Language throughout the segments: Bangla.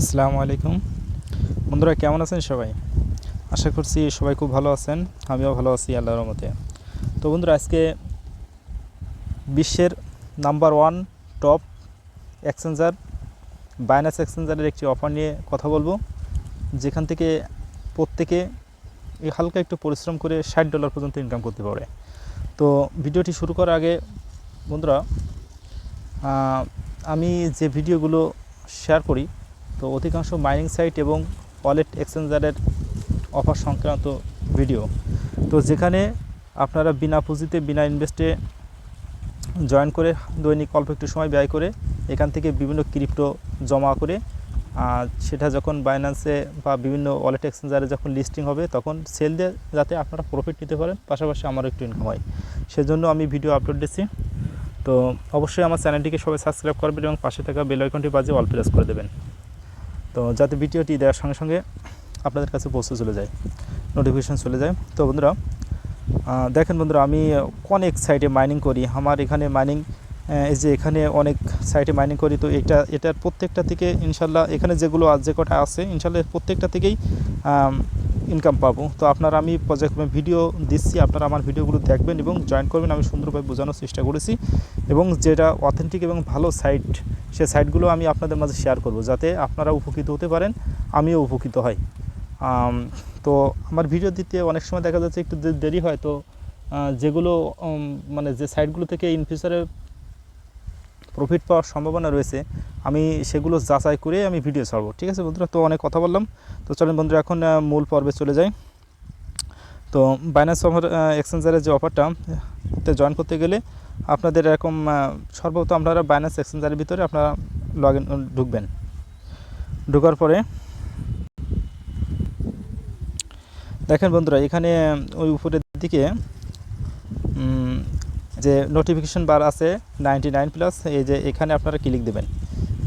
আসসালামু আলাইকুম বন্ধুরা, কেমন আছেন সবাই? আশা করছি সবাই খুব ভালো আছেন। আমিও ভালো আছি আল্লাহর রহমতে। তো বন্ধুরা, আজকে বিশ্বের নাম্বার 1 টপ এক্সচেঞ্জার বাইন্যান্স এক্সচেঞ্জারের একটি অফার নিয়ে কথা বলবো, যেখান থেকে প্রত্যেকে হালকা একটু পরিশ্রম করে $60 পর্যন্ত ইনকাম করতে পারে। তো ভিডিওটি শুরু করার আগে বন্ধুরা, আমি যে ভিডিওগুলো শেয়ার করি তো অধিকাংশ মাইনিং সাইট এবং ওয়ালেট এক্সচেঞ্জারের অফার সংক্রান্ত ভিডিও, তো যেখানে আপনারা বিনা পুঁজিতে বিনা ইনভেস্টে জয়েন করে দৈনিক অল্প একটু সময় ব্যয় করে এখান থেকে বিভিন্ন ক্রিপ্টো জমা করে সেটা যখন বাইন্যান্সে বা বিভিন্ন ওয়ালেট এক্সচেঞ্জারে যখন লিস্টিং হবে তখন সেল দিয়ে যাতে আপনারা প্রফিট নিতে পারেন, পাশাপাশি আমারও একটু ইনকাম হয়, সেজন্য আমি ভিডিও আপলোড দিচ্ছি। তো অবশ্যই আমার চ্যানেলটিকে সবাই সাবস্ক্রাইব করবেন এবং পাশে থাকা বেল আইকনটি বাজিয়ে অল প্রেস করে দেবেন, তো যাতে ভিডিওটি দেওয়ার সঙ্গে সঙ্গে আপনাদের কাছে পৌঁছে চলে যায়, নোটিফিকেশান চলে যায়। তো বন্ধুরা দেখেন বন্ধুরা, আমি অনেক সাইটে মাইনিং করি। আমার এখানে মাইনিং এই যে এখানে অনেক সাইটে মাইনিং করি, তো এটার প্রত্যেকটা থেকে ইনশাল্লাহ এখানে যেগুলো যে কটা আছে ইনশাল্লাহ প্রত্যেকটা থেকেই ইনকাম পাবো। তো আপনারা আমি পর্যায়ক্রমে ভিডিও দিচ্ছি, আপনারা আমার ভিডিওগুলো দেখবেন এবং জয়েন করবেন। আমি সুন্দরভাবে বোঝানোর চেষ্টা করেছি এবং যেটা অথেন্টিক এবং ভালো সাইট সে সাইটগুলো আমি আপনাদের মাঝে শেয়ার করব, যাতে আপনারা উপকৃত হতে পারেন, আমিও উপকৃত হই। তো আমার ভিডিও দিতে অনেক সময় দেখা যাচ্ছে একটু দেরি হয়, তো যেগুলো মানে যে সাইটগুলো থেকে ইন ফিউচারে প্রফিট পাওয়ার সম্ভাবনা রয়েছে আমি সেগুলো যাচাই করে আমি ভিডিও ছাড়বো। ঠিক আছে বন্ধুরা, তো অনেক কথা বললাম, তো চলেন বন্ধুরা এখন মূল পর্বে চলে যাই। তো বাইন্যান্স অফার এক্সচেঞ্জারের যে অফারটা জয়েন করতে গেলে আপনাদের এরকম সর্বপ্রথম আপনারা বাইন্যান্স এক্সচেঞ্জারের ভিতরে আপনারা ঢুকবেন। ঢোকার পরে দেখেন বন্ধুরা, এখানে ওই উপরের দিকে যে নোটিফিকেশন বার আছে 99+, এই যে এখানে আপনারা ক্লিক দেবেন।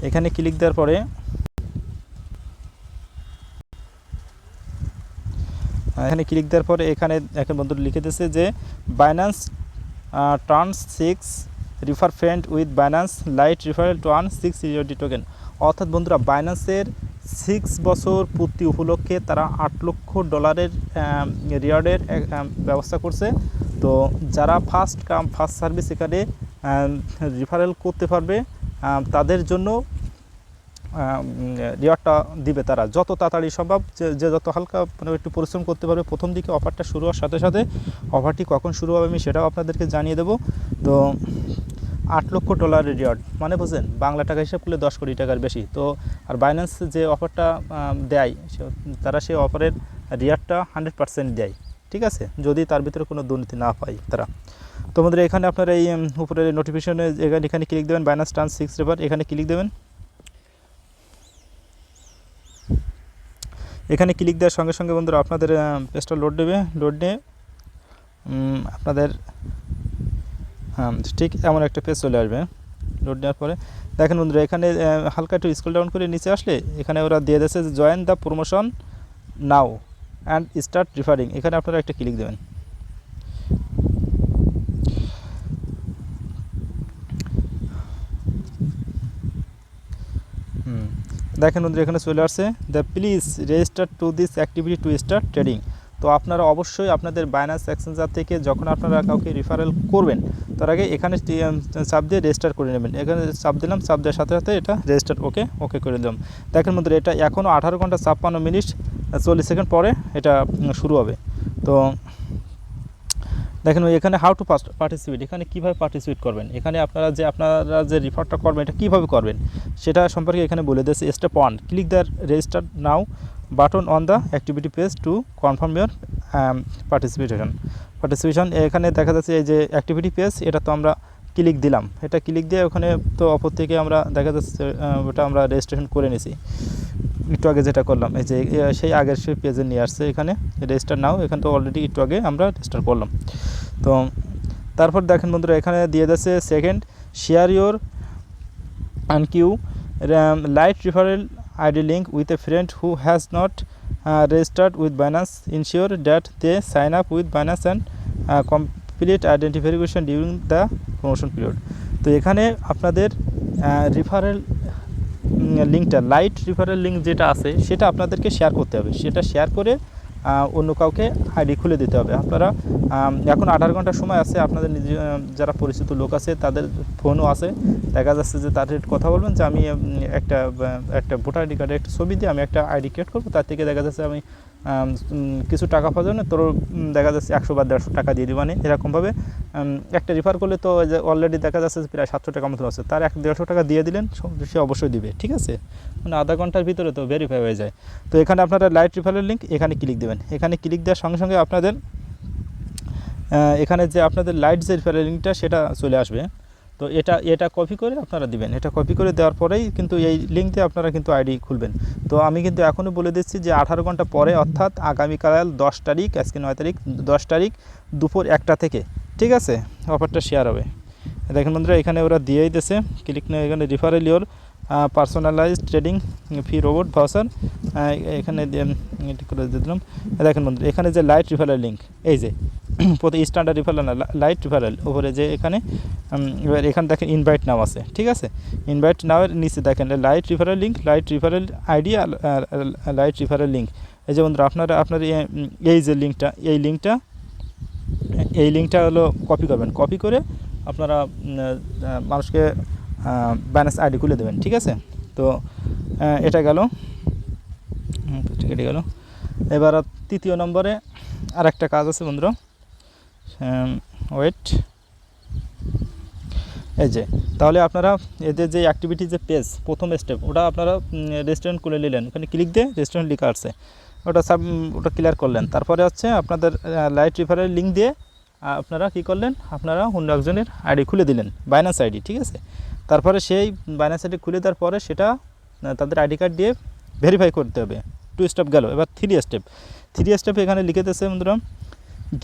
এখানে ক্লিক দেওয়ার পরে এখানে এখন বন্ধুরা লিখে দিয়েছে যে Binance turns 6 refer friend with Binance Lite referral to earn 6 USD token. অর্থাৎ বন্ধুরা, বাইন্যান্সের 6 বছর পূর্তি উপলক্ষে তারা $8 লক্ষ রিওয়ার্ডের ব্যবস্থা করছে। তো যারা ফার্স্ট কাম ফার্স্ট সার্ভিস এখানে রিফারেল করতে পারবে তাদের জন্য রিওয়ার্ডটা দিবে তারা যত তাড়াতাড়ি সম্ভব, যে যত হালকা মানে একটু পরিশ্রম করতে পারবে। প্রথম দিকে অফারটা শুরু হওয়ার সাথে সাথে অফারটি কখন শুরু হবে আমি সেটাও আপনাদেরকে জানিয়ে দেবো। তো $8 লক্ষ রিওয়ার্ড মানে বুঝলেন, বাংলা টাকা হিসাব করলে 10 কোটি টাকার বেশি। তো আর বাইন্যান্স যে অফারটা দেয় তারা সেই অফারের রিওয়ার্ডটা 100% দেয়, ঠিক আছে, যদি তার ভিতরে কোনো দুর্নীতি না পায় তারা। তো আমাদের এখানে আপনারা এই উপরের নোটিফিকেশনে এখানে ক্লিক দেবেন, বাইন্যান্স টার্ন 6 রিফার, এখানে ক্লিক দেবেন। এখানে ক্লিক দেওয়ার সঙ্গে সঙ্গে বন্ধুরা আপনাদের পেজটা লোড নেবে। লোড নিয়ে আপনাদের ঠিক এমন একটা পেজ চলে আসবে। লোড নেওয়ার পরে দেখেন বন্ধুরা, এখানে হালকা একটু স্ক্রল ডাউন করে নিচে আসলে এখানে ওরা দিয়ে দিয়েছে join the promotion now and start referring. এখানে আপনারা একটা ক্লিক দেবেন। দেখেন বন্ধুরা, এখানে চলে আসছে the please register to this activity to start trading. তো আপনারা অবশ্যই আপনাদের বাইন্যান্স এক্সচেঞ্জার থেকে যখন আপনারা কাউকে রিফারেল করবেন তার আগে এখানে চাপ দিয়ে রেজিস্টার করে নেবেন। এখানে চাপ দিলাম, চাপ দেওয়ার সাথে সাথে এটা রেজিস্টার ওকে করে দিলাম। দেখেন বন্ধুরা, এটা এখনও 18 ঘন্টা 56 মিনিট 40 সেকেন্ড পরে এটা শুরু হবে। তো দেখেন এখানে হাউ টু পার্টিসিপেট, এখানে কীভাবে পার্টিসিপেট করবেন, এখানে আপনারা যে রিফারটা করবেন এটা কীভাবে করবেন সেটা সম্পর্কে এখানে বলে দিয়েছে। Step 1, click the register now button on the activity page to confirm your participation. এখানে দেখা যাচ্ছে এই যে অ্যাক্টিভিটি পেজ, এটা তো আমরা ক্লিক দিলাম, এটা ক্লিক দিয়ে ওখানে তো অপর থেকে আমরা দেখা যাচ্ছে ওটা আমরা রেজিস্ট্রেশন করে নিয়েছি একটু আগে যেটা করলাম, এই যে সেই আগের সেই পেজে নিয়ে আসছে এখানে রেজিস্টার নাও। এখানে তো অলরেডি একটু আগে আমরা রেজিস্টার করলাম। তো তারপর দেখেন বন্ধুরা, এখানে দিয়ে যাচ্ছে second, share your unique Lite referral ID link with a friend who has not registered with Binance, ensure that they sign up with Binance and complete identity verification during the promotion period. তো এখানে আপনাদের রিফারেল লিঙ্কটা লাইট রিফারেল লিঙ্ক যেটা আছে সেটা আপনাদেরকে শেয়ার করতে হবে, সেটা শেয়ার করে অন্য কাউকে আইডি খুলে দিতে হবে। আপনারা এখন 18 ঘন্টা সময় আছে, আপনাদের নিজে যারা পরিচিত লোক আছে তাদের ফোনও আছে, দেখা যাচ্ছে যে তাদের কথা বলবেন যে আমি একটা ভোটার আইডি কার্ডের একটা ছবি দিয়ে আমি একটা আইডি ক্রিয়েট করবো, তার থেকে দেখা যাচ্ছে আমি কিছু টাকা পাওয়ার জন্য তোর দেখা যাচ্ছে 100 বা 150 টাকা দিয়ে দিই, মানে এরকমভাবে একটা রিফার করলে তো অলরেডি দেখা যাচ্ছে প্রায় 700 টাকা মতো আছে, তার 150 টাকা দিয়ে দিলেন, সে অবশ্যই দিবে, ঠিক আছে, মানে আধা ঘন্টার ভিতরে তো ভেরিফাই হয়ে যায়। তো এখানে আপনারা লাইট রিফারেল লিঙ্ক এখানে ক্লিক দেবেন, এখানে ক্লিক দেওয়ার সঙ্গে সঙ্গে আপনাদের এখানে যে আপনাদের লাইট যে রিফারেল লিঙ্কটা সেটা চলে আসবে। তো এটা কপি করে আপনারা দিবেন, এটা কপি করে দেওয়ার পরেই কিন্তু এই লিঙ্ক দিয়ে আপনারা কিন্তু আইডি খুলবেন। তো আমি কিন্তু এখনও বলে দিচ্ছি যে 18 ঘন্টা পরে, অর্থাৎ আগামীকাল 10 তারিখ, আজকে 9 তারিখ, 10 তারিখ দুপুর 1টা থেকে, ঠিক আছে, অফারটা শেয়ার হবে। দেখেন বন্ধুরা এখানে ওরা দিয়েই দিয়েছে, ক্লিক নিয়ে এখানে referral your personalised trading fee robot voucher, এখানে করে দিয়ে দিলাম। দেখেন বন্ধুরা এখানে যে লাইট রিফারেল লিঙ্ক, এই যে প্রতি স্ট্যান্ডার্ড রিফারেল না, লাইট রিফারেল উপরে যে এখানে এবার এখানে দেখেন ইনভাইট নাও আছে, ঠিক আছে, ইনভাইট নাওয়ের নিচে দেখেন Lite referral link, Lite referral ID আর লাইট রিফারেল লিঙ্ক। এই যে বন্ধুরা আপনার এই যে লিঙ্কটা, এই লিঙ্কটা হলো কপি করবেন, কপি করে আপনারা মানুষকে বাইন্যান্স আইডি খুলে দেবেন, ঠিক আছে। তো এটা গেল। এবার 3য় নম্বরে আর একটা কাজ আছে বন্ধুরা, ওয়েট, এই যে তাহলে আপনারা এদের যে অ্যাক্টিভিটি যে পেজ প্রথম স্টেপ, ওটা আপনারা রেস্টুরেন্ট খুলে নিলেন, ওখানে ক্লিক দিয়ে রেস্টুরেন্ট লেখা আসছে, ওটা ক্লিয়ার করলেন। তারপরে হচ্ছে আপনাদের লাইট রিফারেল লিঙ্ক দিয়ে আপনারা কী করলেন, আপনারা অন্য একজনের আইডি খুলে দিলেন, বাইন্যান্স আইডি, ঠিক আছে। তারপরে সেই বাইন্যান্স আইডি খুলে দেওয়ার পরে সেটা তাদের আইডি কার্ড দিয়ে ভেরিফাই করতে হবে। 2 স্টেপ গেল, এবার 3 স্টেপ এখানে লিখে দিয়েছে বন্ধুরা,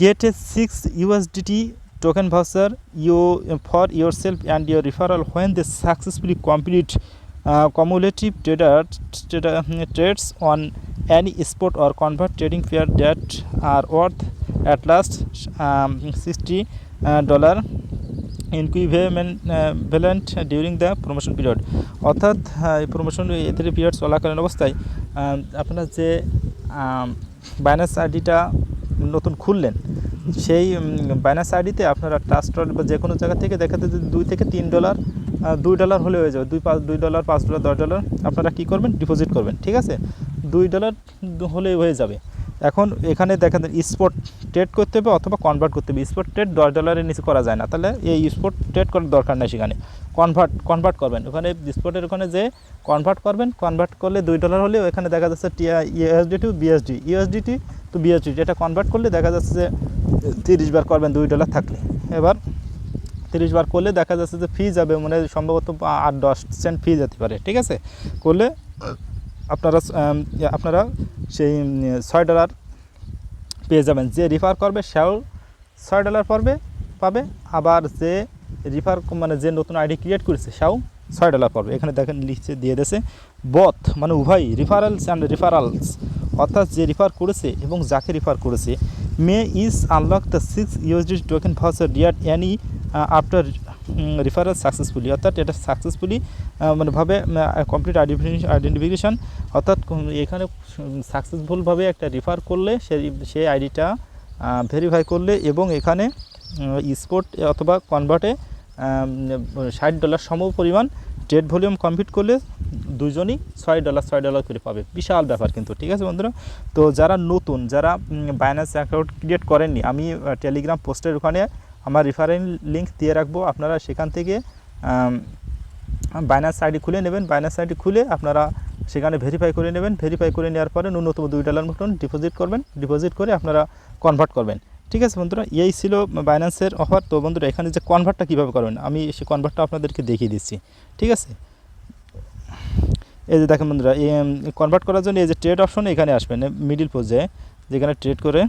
gate A 6 USDT token voucher for yourself and your referral when they successfully complete cumulative trades on any spot or convert trading pair that are worth at last $60 equivalent during the promotion period। অর্থাৎ এই প্রমোশন এদের পিরিয়ড চলাকালীন অবস্থায় আপনারা যে বাইন্যান্স আইডিটা নতুন খুললেন, সেই বাইন্যান্স আইডিতে আপনারা ট্রাস্ট বা যে কোনো জায়গা থেকে দেখাতে যে $2 থেকে $3 $2 হলে হয়ে যাবে, $2, $5, $10 আপনারা কী করবেন, ডিপোজিট করবেন, ঠিক আছে, $2 হলে হয়ে যাবে। এখন এখানে দেখেন স্পট ট্রেড করতে হবে অথবা কনভার্ট করতে হবে, স্পট ট্রেড $10 নিচে করা যায় না, তাহলে এই স্পট ট্রেড করার দরকার নেই, সেখানে কনভার্ট করবেন, ওখানে স্পটের ওখানে যে কনভার্ট করবেন, কনভার্ট করলে $2 হলেও এখানে দেখা যাচ্ছে USD টু BSD, এটা কনভার্ট করলে দেখা যাচ্ছে যে 30 বার করবেন $2 থাকলে। এবার 30 বার করলে দেখা যাচ্ছে যে ফি যাবে, মানে সম্ভবত 8-10 সেন্ট ফি যেতে পারে, ঠিক আছে, করলে আপনারা সেই $6 পেয়ে যাবেন। যে রিফার করবে সেও $6 পাবে, আবার যে রিফার মানে যে নতুন আইডি ক্রিয়েট করেছে সেও $6 পাবে। এখানে দেখেন লিখছে দিয়ে দিয়েছে বোথ, মানে উভয় রিফারেলস অ্যান্ড রিফারালস, অর্থাৎ যে রিফার করেছে এবং যাকে রিফার করেছে, may is unlock the 6 USDT token voucher rear any after referral successfully, অর্থাৎ এটা সাকসেসফুলি মানে ভাবে কমপ্লিট আইডেন্টিফিকেশান, অর্থাৎ এখানে সাকসেসফুলভাবে একটা রিফার করলে সেই আইডিটা ভেরিফাই করলে এবং এখানে স্পট অথবা কনভার্টে $60 সম পরিমাণ ট্রেড ভলিউম কমপ্লিট করলে দুজনই $6 করে পাবে, বিশাল ব্যাপার কিন্তু, ঠিক আছে বন্ধুরা। তো যারা নতুন, যারা বাইন্যান্স অ্যাকাউন্ট ক্রিয়েট করেননি, আমি টেলিগ্রাম পোস্টের ওখানে আমার রেফারেল লিঙ্ক দিয়ে রাখবো, আপনারা সেখান থেকে বাইন্যান্স আইডি খুলে নেবেন, বাইন্যান্স আইডি খুলে আপনারা সেখানে ভেরিফাই করে নেবেন, ভেরিফাই করে নেওয়ার পরে ন্যূনতম $2 মতন ডিপোজিট করবেন, ডিপোজিট করে আপনারা কনভার্ট করবেন, ঠিক আছে বন্ধুরা। এই ছিল বাইন্যান্সের অফার। তো বন্ধুরা এখানে যে কনভার্টটা কীভাবে করবেন, আমি সেই কনভার্টটা আপনাদেরকে দেখিয়ে দিচ্ছি, ঠিক আছে। এই যে দেখেন বন্ধুরা, এই কনভার্ট করার জন্য এই যে ট্রেড অপশন এখানে আসবেন, মিডিল পর্যায়ে যেখানে ট্রেড করে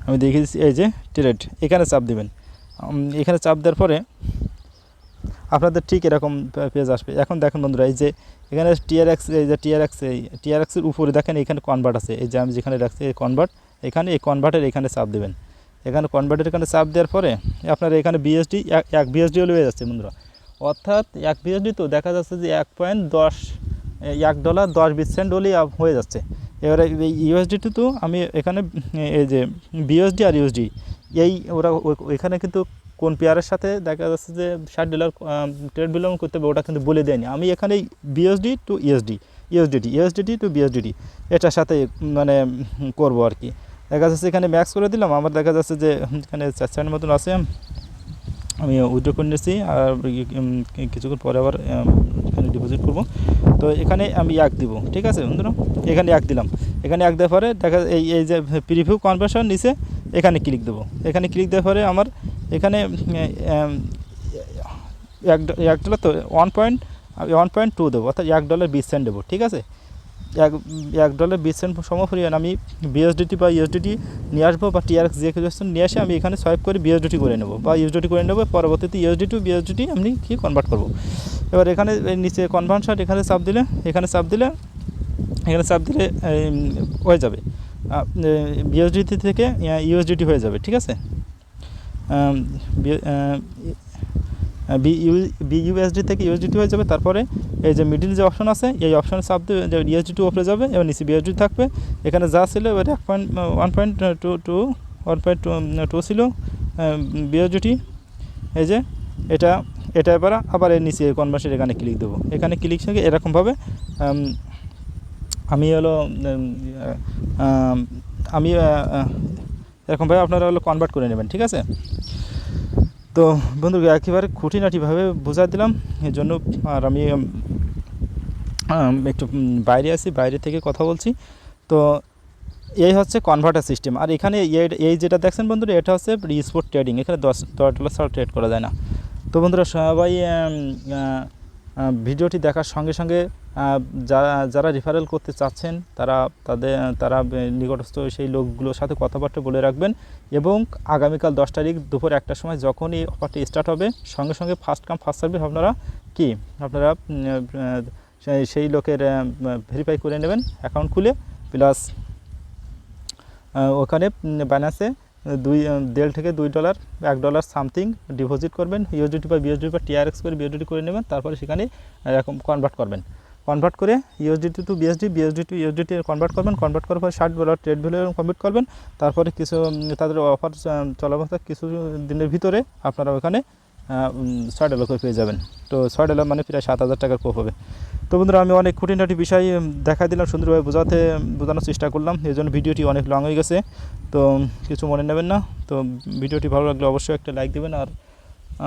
আমি দেখিয়ে দিচ্ছি, এই যে ট্রেড এখানে চাপ দেবেন, এখানে চাপ দেওয়ার পরে আপনাদের ঠিক এরকম পেজ আসবে। এখন দেখেন বন্ধুরা, এই যে এখানে TRX, এই যে TRXের উপরে দেখেন এখানে কনভার্ট আছে, এই যে আমি যেখানে রাখছি এই কনভার্ট, এখানে এই কনভার্টের এখানে চাপ দেবেন, এখানে কনভার্টের এখানে চাপ দেওয়ার পরে আপনারা এখানে BSD 1 BSD হলে হয়ে যাচ্ছে বন্ধুরা। অর্থাৎ $1 তো দেখা যাচ্ছে যে $1.10 হলেই হয়ে যাচ্ছে। এবারে এই ইউএসডিটি তো আমি এখানে এই যে বিএসডি আর ইউএসডি এই ওরা এখানে কিন্তু কোন পেয়ারের সাথে দেখা যাচ্ছে যে $60 ট্রেড বিলং করতে হবে ওটা কিন্তু বলে দেয়নি। আমি এখানে বিএসডি টু ইউএসডিটি টু বিএসডিটি এটার সাথে মানে করবো আর কি। দেখা যাচ্ছে এখানে ম্যাক্স করে দিলাম, আমার দেখা যাচ্ছে যে এখানে 4 সেকেন্ড মতন আছে, আমি উইথড্র করে নিয়েছি আর কিছুক্ষণ পরে আবার এখানে ডিপোজিট করব। তো এখানে আমি 1 দিব, ঠিক আছে বন্ধুরা, এখানে 1 দিলাম। এখানে 1 দেওয়ার পরে দেখা এই যে প্রিভিউ কনভার্সন নিচে এখানে ক্লিক দেবো। এখানে ক্লিক দেওয়ার পরে আমার এখানে $1 তো 1.2 দেবো, অর্থাৎ $1.20 দেবো, ঠিক আছে। $1.20 সমপরিমাণ আমি বিএসডিটি বা ইউএসডিটি নিয়ে আসবো বা টিআরএক্স যে কিছু নিয়ে এসে আমি এখানে সোয়াইপ করে বিএসডিটি করে নেবো বা ইউএসডিটি করে নেবো, পরবর্তীতে ইউএসডি টু বিএসডিটি আমি কি কনভার্ট করবো। এবার এখানে নিচে কনভার্সন এখানে চাপ দিলে হয়ে যাবে, বিএসডিটি থেকে ইউএসডিটি হয়ে যাবে, ঠিক আছে। বিইউএসডি থেকে ইউএসডিটি হয়ে যাবে। তারপরে এই যে মিডিল যে অপশন আছে এই অপশনে চাপ দিয়ে ইউএসডিটি উপরে যাবে এবং নিচে বিএসডি থাকবে। এখানে যা ছিল এবারে 1.2 ছিল বিএসডিটি, এই যে এটা এবার আবার এর নিচে কনভার্সন এখানে ক্লিক দেবো। এখানে ক্লিক সঙ্গে এরকমভাবে এরকমভাবে আপনারা কনভার্ট করে নেবেন, ঠিক আছে। তো বন্ধু একেবারে খুঁটিনাটিভাবে বোঝা দিলাম এর জন্য। আর আমি একটু বাইরে আছি, বাইরে থেকে কথা বলছি। তো এই হচ্ছে কনভার্টার সিস্টেম। আর এখানে এই যেটা দেখছেন বন্ধুরা এটা হচ্ছে স্পট ট্রেডিং, এখানে $10 ছাড়া ট্রেড করা যায় না। তো বন্ধুরা সবাই ভিডিওটি দেখার সঙ্গে সঙ্গে যারা রেফারেল করতে চাচ্ছেন তারা নিকটস্থ সেই লোকগুলোর সাথে কথাবার্তা বলে রাখবেন এবং আগামীকাল 10 তারিখ দুপুর 1টার সময় যখনই অফারটি স্টার্ট হবে সঙ্গে সঙ্গে ফার্স্ট কাম ফার্স্ট সার্ভিস আপনারা সেই লোকের ভেরিফাই করে নেবেন অ্যাকাউন্ট খুলে, প্লাস ওখানে বাইন্যান্সে $1.5 থেকে $2 $1 সামথিং ডিপোজিট করবেন, ইউএসডিটি বা বিএসডিটি বা টিআরএক্স করে বিএসডিটি করে নেবেন। তারপরে সেখানে এরকম কনভার্ট করে USDT to BSD to USDT convert করবেন। কনভার্ট করার পরে $60 ট্রেড ভ্যালু কমপ্লিট করবেন। তারপরে কিছু তাদের অফার চলাবস্থা কিছু দিনের ভিতরে আপনারা ওখানে $6 করে পেয়ে যাবেন। তো $6 মানে প্রায় 7,000 টাকার কোপ হবে। তো বন্ধুরা আমি অনেক খুঁটিনাটি বিষয় দেখা দিলাম, সুন্দরভাবে বোঝানোর চেষ্টা করলাম, এই জন্য ভিডিওটি অনেক লং হয়ে গেছে। তো কিছু মনে নেবেন না। তো ভিডিওটি ভালো লাগলে অবশ্যই একটা লাইক দেবেন আর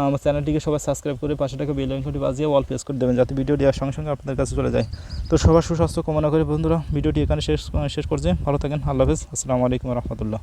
আমার চ্যানেলটিকে সবাই সাবস্ক্রাইব করে পাশে থাকা বেল আইকনটি বাজিয়ে অল প্রেস করে দেবেন যাতে ভিডিও দেওয়ার সঙ্গে সঙ্গে আপনাদের কাছে চলে যায়। তো সবার সুস্বাস্থ্য কামনা করে বন্ধুরা ভিডিওটি এখানে শেষ করছে। ভালো থাকেন, আল্লাহ হাফেজ, আসসালামু আলাইকুম রহমতুল্লাহ।